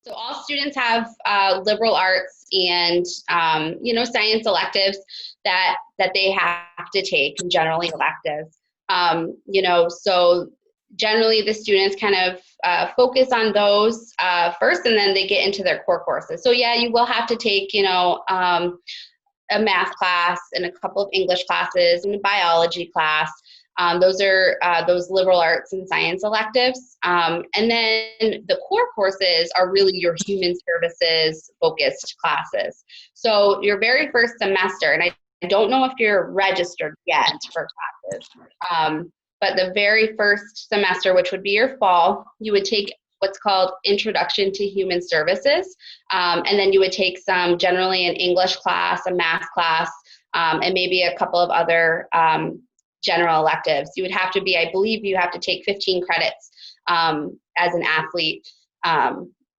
So all students have liberal arts and science electives that they have to take, generally electives. So generally the students kind of focus on those first, and then they get into their core courses. So yeah, you will have to take a math class and a couple of English classes and a biology class. Those are those liberal arts and science electives. And then the core courses are really your human services focused classes. So your very first semester, and I don't know if you're registered yet for classes, but the very first semester, which would be your fall, you would take what's called Introduction to Human Services. And then you would take generally an English class, a math class, and maybe a couple of other general electives. You would have to be, I believe you have to take 15 credits as an athlete,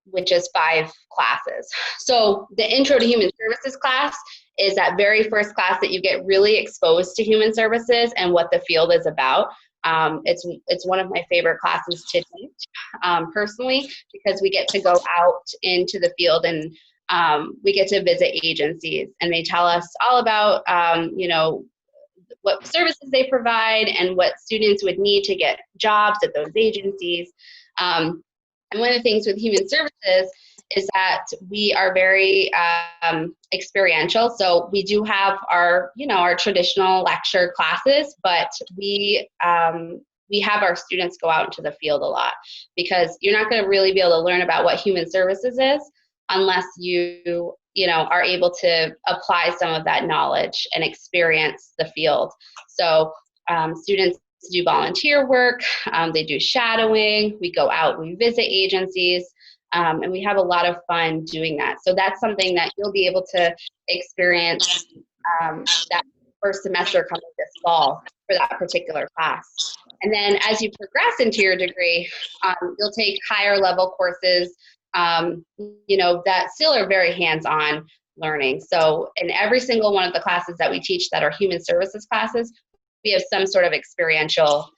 which is 5 classes. So the Intro to Human Services class is that very first class that you get really exposed to human services and what the field is about. It's one of my favorite classes to teach personally, because we get to go out into the field and we get to visit agencies, and they tell us all about what services they provide and what students would need to get jobs at those agencies. And one of the things with human services is that we are very experiential. So we do have our traditional lecture classes, but we have our students go out into the field a lot, because you're not going to really be able to learn about what human services is unless you are able to apply some of that knowledge and experience the field. So students do volunteer work, they do shadowing, we go out, we visit agencies, and we have a lot of fun doing that. So that's something that you'll be able to experience that first semester coming this fall for that particular class. And then as you progress into your degree, you'll take higher level courses that still are very hands-on learning. So in every single one of the classes that we teach that are human services classes, we have some sort of experiential,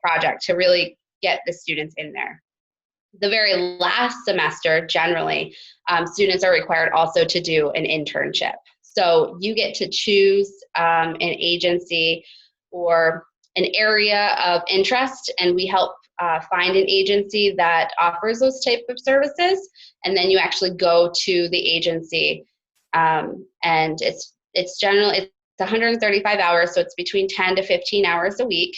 project to really get the students in there. The very last semester, generally, students are required also to do an internship. So you get to choose an agency or an area of interest, and we help find an agency that offers those type of services, and then you actually go to the agency, and it's generally, it's 135 hours, so it's between 10 to 15 hours a week,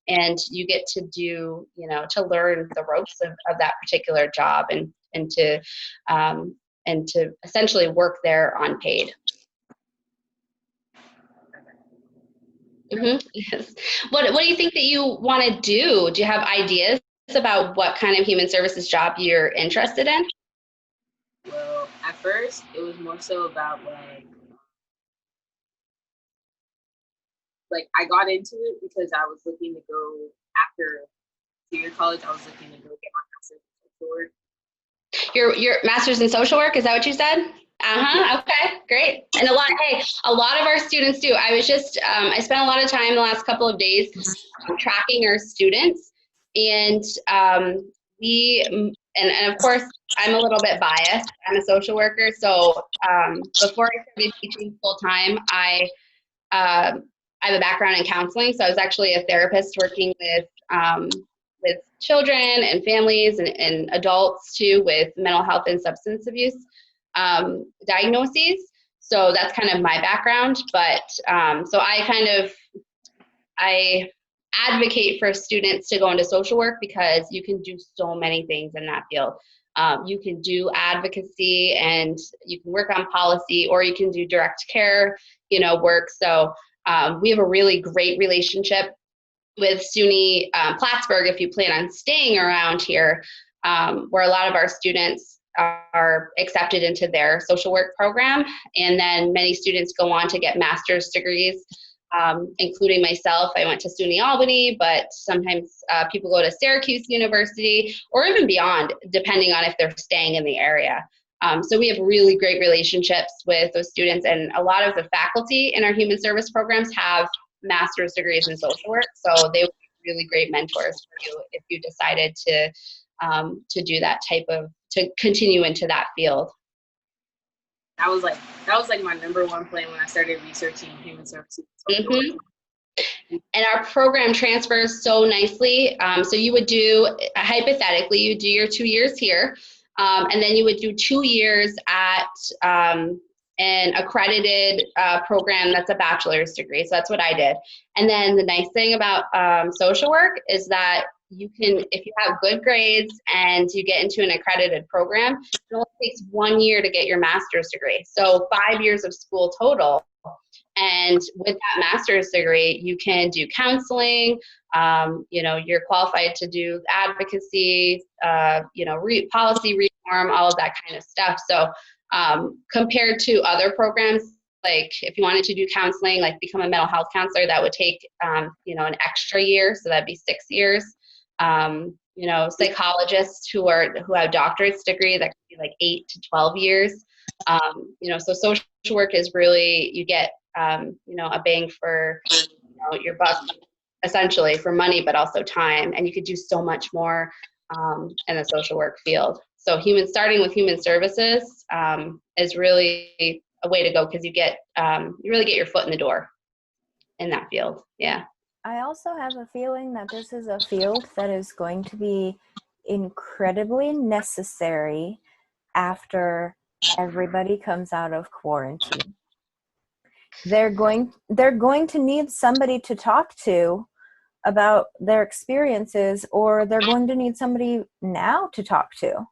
and you get to do, to learn the ropes of that particular job, and to essentially work there unpaid. Mm-hmm. Yes. What do you think that you want to do? Do you have ideas about what kind of human services job you're interested in? Well, at first, it was more so about like I got into it because I was looking to go after junior college. I was looking to go get my master's in social work. Your master's in social work, is that what you said? Yeah. Okay, great. And a lot of our students do. I was just, I spent a lot of time the last couple of days tracking our students, and and of course, I'm a little bit biased. I'm a social worker, so before I started teaching full time, I have a background in counseling, so I was actually a therapist working with children and families and adults too, with mental health and substance abuse diagnoses. So that's kind of my background. But so I advocate for students to go into social work, because you can do so many things in that field. You can do advocacy, and you can work on policy, or you can do direct care, work. So we have a really great relationship with SUNY Plattsburgh, if you plan on staying around here, where a lot of our students are accepted into their social work program. And then many students go on to get master's degrees, including myself. I went to SUNY Albany, but sometimes people go to Syracuse University, or even beyond, depending on if they're staying in the area. So we have really great relationships with those students, and a lot of the faculty in our human service programs have master's degrees in social work, so they would be really great mentors for you if you decided to to do that to continue into that field. That was like my number one plan when I started researching human services. Mm-hmm. And our program transfers so nicely. So you would do, hypothetically, you do your 2 years here, and then you would do 2 years at an accredited program that's a bachelor's degree. So that's what I did. And then the nice thing about social work is that you can, if you have good grades and you get into an accredited program, it only takes 1 year to get your master's degree. So 5 years of school total. And with that master's degree, you can do counseling, you're qualified to do advocacy, policy reform, all of that kind of stuff. So compared to other programs, like if you wanted to do counseling, like become a mental health counselor, that would take, an extra year. So that'd be 6 years. Psychologists who have doctorate's degree, that could be like 8 to 12 years. So social work is really, you get, a bang for, your buck, essentially, for money, but also time. And you could do so much more in the social work field. So starting with human services is really a way to go, because you really get your foot in the door in that field. Yeah. I also have a feeling that this is a field that is going to be incredibly necessary after everybody comes out of quarantine. They're going to need somebody to talk to about their experiences, or they're going to need somebody now to talk to.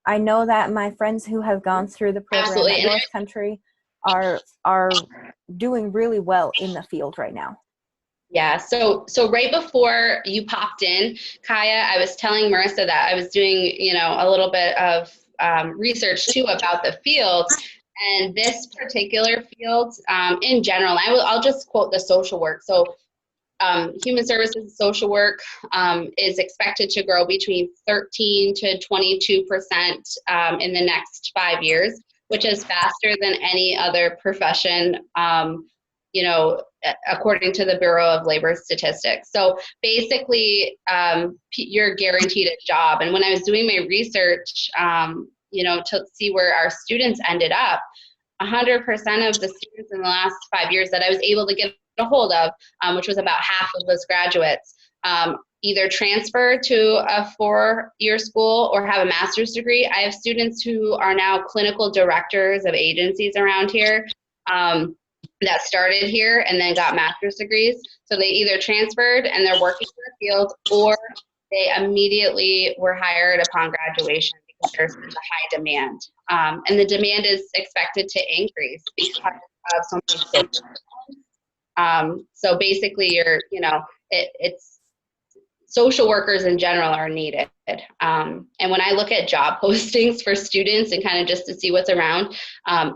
I know that my friends who have gone through the program Absolutely. at North Country are doing really well in the field right now. Yeah, so right before you popped in, Kaya, I was telling Marissa that I was doing, a little bit of research too about the field, and this particular field in general. I'll just quote the social work. So human services social work is expected to grow between 13 to 22% in the next 5 years, which is faster than any other profession, according to the Bureau of Labor Statistics. So basically, you're guaranteed a job. And when I was doing my research, to see where our students ended up, 100% of the students in the last 5 years that I was able to get a hold of, which was about half of those graduates, either transfer to a 4-year school or have a master's degree. I have students who are now clinical directors of agencies around here that started here and then got master's degrees. So they either transferred and they're working in the field, or they immediately were hired upon graduation, because there's a high demand. And the demand is expected to increase because of some of the social. So basically, it's social workers in general are needed. And when I look at job postings for students and kind of just to see what's around,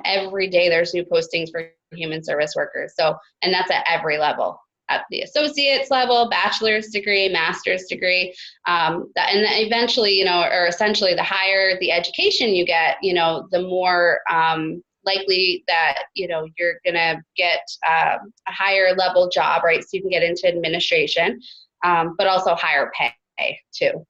every day there's new postings for human service workers. So, and that's at every level, at the associate's level, bachelor's degree, master's degree, and then eventually, or essentially, the higher the education you get, the more likely that you're gonna get a higher level job, right? So you can get into administration, but also higher pay too.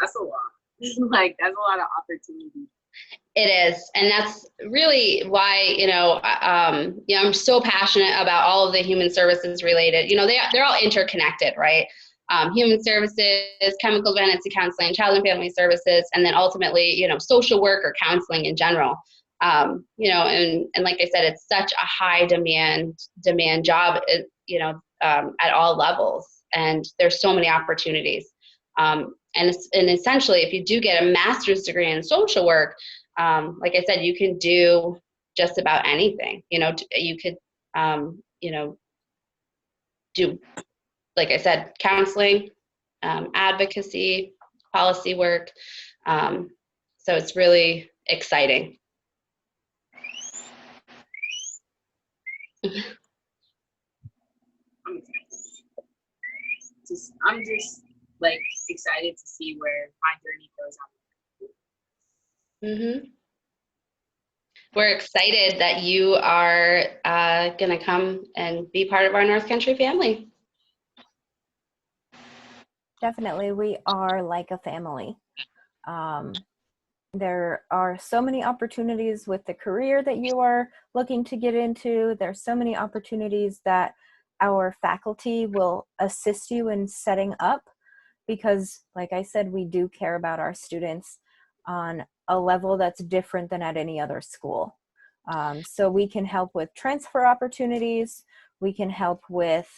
That's a lot. That's a lot of opportunity. It is, and that's really why I'm so passionate about all of the human services related. They're all interconnected, right? Human services, chemical dependency counseling, child and family services, and then ultimately, social work or counseling in general. And like I said, it's such a high demand job, at all levels, and there's so many opportunities. And essentially, if you do get a master's degree in social work, like I said, you can do just about anything. You could, do, like I said, counseling, advocacy, policy work. So it's really exciting. I'm just excited to see where my journey goes. We're excited that you are going to come and be part of our North Country family. Definitely, we are like a family. There are so many opportunities with the career that you are looking to get into. There's so many opportunities that our faculty will assist you in setting up because, like I said, we do care about our students on a level that's different than at any other school. So we can help with transfer opportunities. We can help with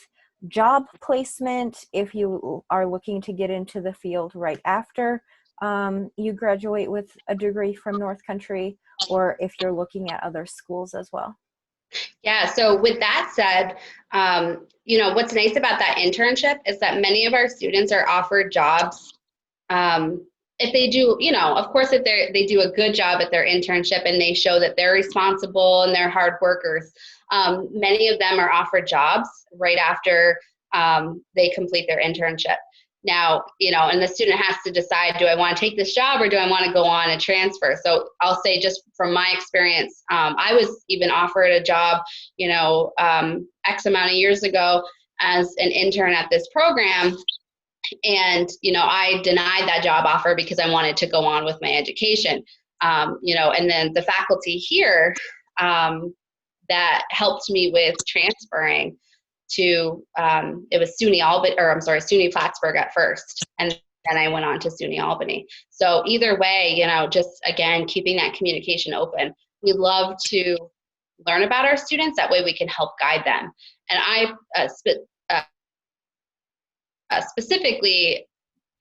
job placement if you are looking to get into the field right after you graduate with a degree from North Country, or if you're looking at other schools as well. Yeah, so with that said, what's nice about that internship is that many of our students are offered jobs. If they do, of course, if they do a good job at their internship and they show that they're responsible and they're hard workers, many of them are offered jobs right after they complete their internship. Now, and the student has to decide, do I want to take this job or do I want to go on a transfer? So I'll say just from my experience, I was even offered a job, X amount of years ago as an intern at this program. And, I denied that job offer because I wanted to go on with my education. And then the faculty here that helped me with transferring to it was SUNY Plattsburgh at first, and then I went on to SUNY Albany. So either way, just again keeping that communication open. We love to learn about our students. That way we can help guide them. And I specifically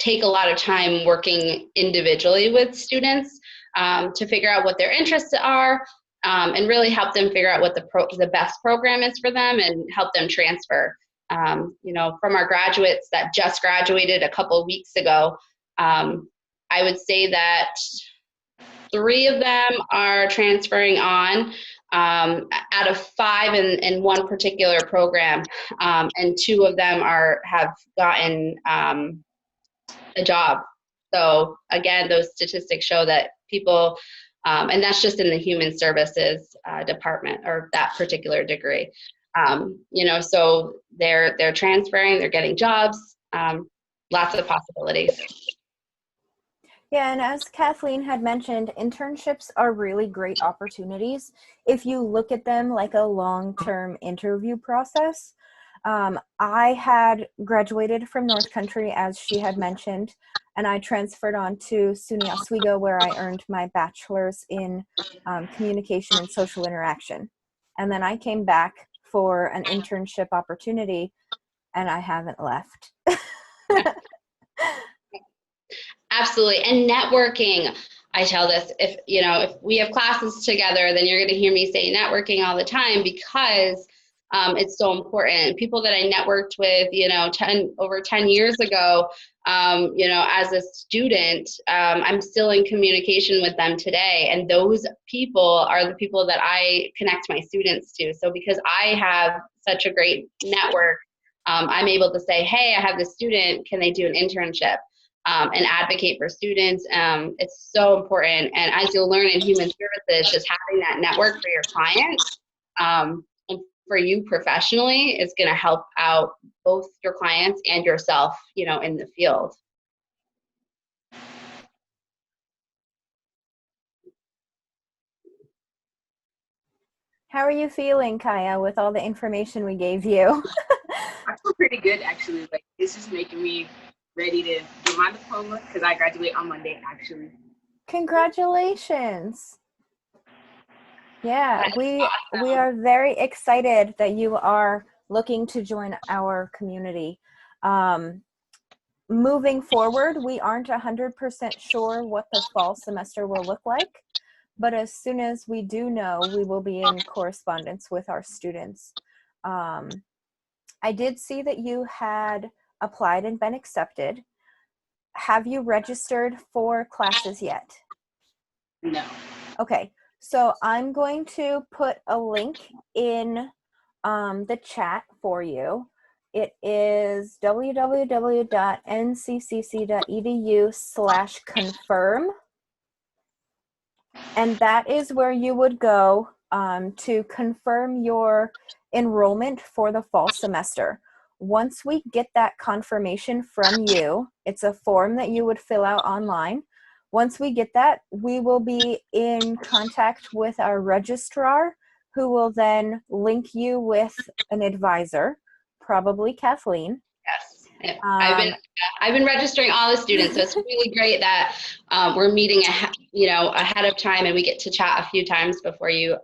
take a lot of time working individually with students to figure out what their interests are. And really help them figure out what the best program is for them and help them transfer. From our graduates that just graduated a couple of weeks ago, I would say that 3 of them are transferring on out of 5 in one particular program, and 2 of them have gotten a job. So again, those statistics show that people, and that's just in the human services department or that particular degree. So they're transferring, they're getting jobs, lots of possibilities. Yeah, and as Kathleen had mentioned, internships are really great opportunities if you look at them like a long-term interview process. I had graduated from North Country, as she had mentioned, and I transferred on to SUNY Oswego, where I earned my bachelor's in communication and social interaction. And then I came back for an internship opportunity, and I haven't left. Absolutely. And networking, I tell this, if we have classes together, then you're going to hear me say networking all the time because it's so important. People that I networked with, over 10 years ago, as a student, I'm still in communication with them today. And those people are the people that I connect my students to. So because I have such a great network, I'm able to say, hey, I have this student, can they do an internship? And advocate for students. It's so important. And as you'll learn in human services, just having that network for your clients and for you professionally is going to help out both your clients and yourself, in the field. How are you feeling, Kaya, with all the information we gave you? I feel pretty good, actually. Like, it's just making me ready to get my diploma because I graduate on Monday, actually. Congratulations. Yeah, we are very excited that you are looking to join our community. Moving forward, we aren't 100% sure what the fall semester will look like, but as soon as we do know, we will be in correspondence with our students. I did see that you had applied and been accepted. Have you registered for classes yet? No. Okay, so I'm going to put a link in the chat for you. It is www.nccc.edu/confirm. And that is where you would go to confirm your enrollment for the fall semester. Once we get that confirmation from you, it's a form that you would fill out online. Once we get that, we will be in contact with our registrar, who will then link you with an advisor, probably Kathleen. Yes. I've been registering all the students, so it's really great that we're meeting ahead of time, and we get to chat a few times before you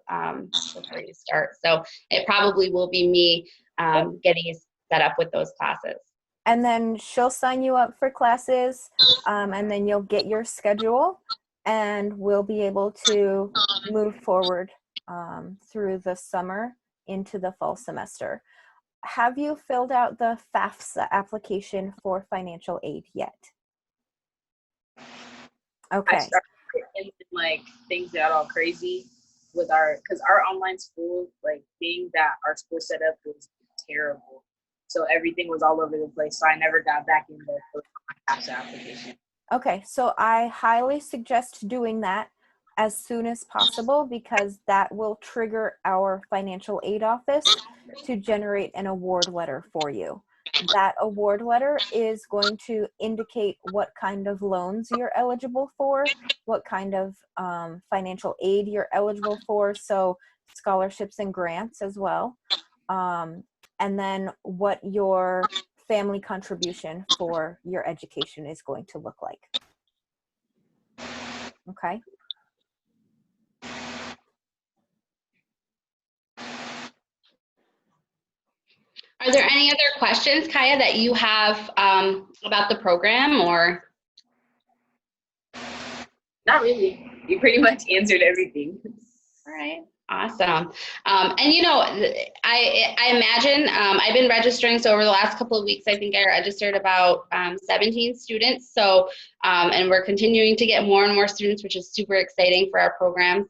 start. So it probably will be me getting you set up with those classes. And then she'll sign you up for classes, and then you'll get your schedule, and we'll be able to move forward through the summer into the fall semester. Have you filled out the FAFSA application for financial aid yet? Okay. I started and like things got all crazy with because our online school, like being that our school setup was terrible. So everything was all over the place. So I never got back into the FAFSA application. Okay, so I highly suggest doing that as soon as possible, because that will trigger our financial aid office to generate an award letter for you. That award letter is going to indicate what kind of loans you're eligible for, what kind of financial aid you're eligible for, so scholarships and grants as well, and then what your family contribution for your education is going to look like. Okay. Are there any other questions, Kaya, that you have about the program, or? Not really. You pretty much answered everything. All right. Awesome. And I imagine I've been registering. So over the last couple of weeks, I think I registered about 17 students. So, and we're continuing to get more and more students, which is super exciting for our programs.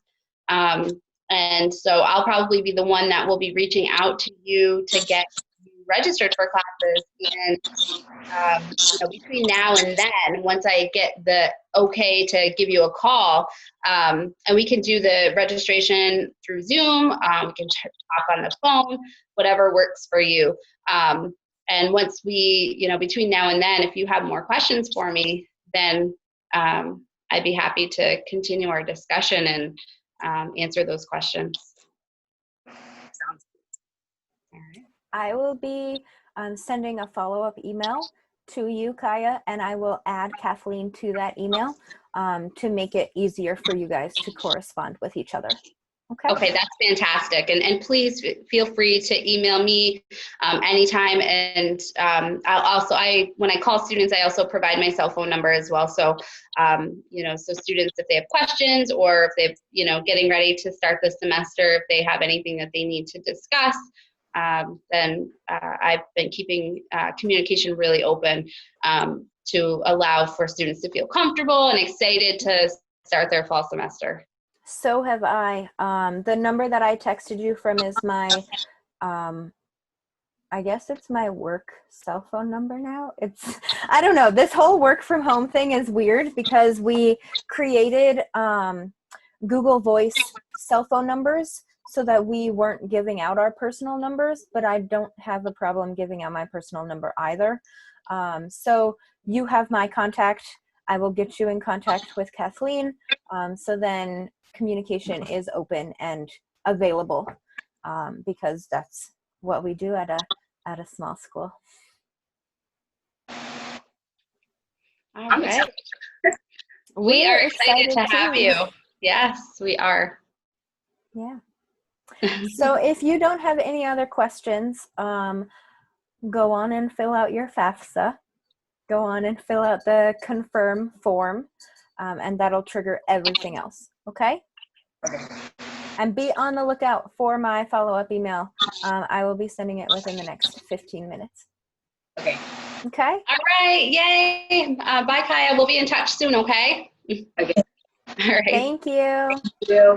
And so I'll probably be the one that will be reaching out to you to get you registered for classes. And between now and then, once I get the okay to give you a call, and we can do the registration through Zoom, we can talk on the phone, whatever works for you. And once we, between now and then, if you have more questions for me, then I'd be happy to continue our discussion and answer those questions. Sounds good. All right. I will be sending a follow-up email to you, Kaya, and I will add Kathleen to that email to make it easier for you guys to correspond with each other. Okay, that's fantastic. And please feel free to email me anytime. And when I call students, I also provide my cell phone number as well. So, so students, if they have questions, or if they've, getting ready to start the semester, if they have anything that they need to discuss, then I've been keeping communication really open to allow for students to feel comfortable and excited to start their fall semester. So have I. The number that I texted you from is my, I guess it's my work cell phone number now. I don't know. This whole work from home thing is weird because we created Google Voice cell phone numbers so that we weren't giving out our personal numbers, but I don't have a problem giving out my personal number either. So you have my contact. I will get you in contact with Kathleen. So then communication is open and available because that's what we do at a small school. All right. We are excited to have you. Yes, we are. Yeah. So if you don't have any other questions, go on and fill out your FAFSA. Go on and fill out the confirm form, and that'll trigger everything else. Okay? And be on the lookout for my follow-up email. I will be sending it within the next 15 minutes. Okay. Okay? All right. Yay. Bye, Kaya. We'll be in touch soon, okay? Okay. All right. Thank you. Thank you.